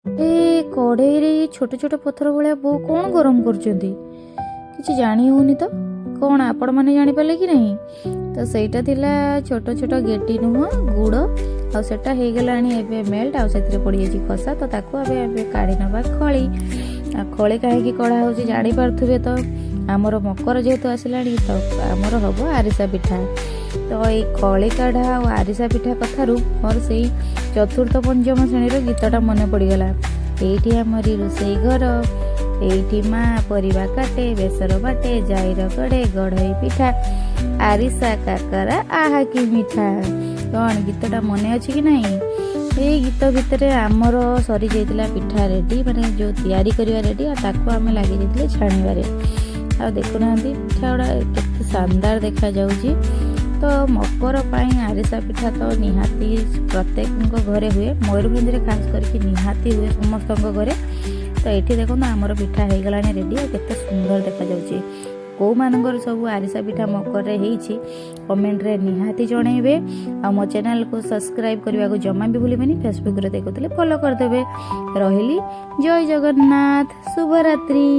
ए कढ़ेई रे छोट छोट पत्थर भाया बो कौन गरम करछंती किछि जानी होनी तो कौन आपण मैंने जानी पाले कि नहीं। तो सहीटा थिला छोट छोट गेटी नुह गुड़ आ सेटा हे गलानी एबे मेल्ट आ सेतरे पड़ी जाई खसा। तो ताको एबे काढी नबा खळी आ खळी काहे की कढा होची जानी पारथुबे। तो आमर मकर जेहेतु आसिलानी तो आमर हबो आरिसा पिठा। तो ये खळी काढ़ा और आरिसा पिठा कथारू मोर से चतुर्थ पंचम श्रेणी गीतटा मन पड़गला। ये आमरी रोसई घर एठी माँ परिवा काटे बेसर बाटे जाईर गड़े गढ़ई पिठा आरिसा काकरा आहा की मिठा। कौन गीतटा मन अच्छी कि नहीं। ये गीत भितर आमर सरी जाइतिला पिठा रेडी माने जो तैयारी करिवा रेडी आ ताको आमे लागि जाइतिले छाणीबारे। आ देखुना पिठा गुड़ा केते शानदार देखा जाउची। तो मकर पाई आरिसा पिठा तो निहाती प्रत्येक घरे हुए मयूरभंज रे खास करके निहाती हुए समस्त घरे। तो ये देखो आमर पिठा हो गला रेडी आ केते सुंदर देखा जाउची। को मानकर सब आरिसा पिठा मकर रे हेइची कमेंट रे निहाती जणैबे। आ मो चैनल को सब्सक्राइब करबा को जमा भी भूलिबेनी। फेसबुक रे देखुतले फॉलो कर देबे। रहिली जय जगन्नाथ शुभ रात्रि।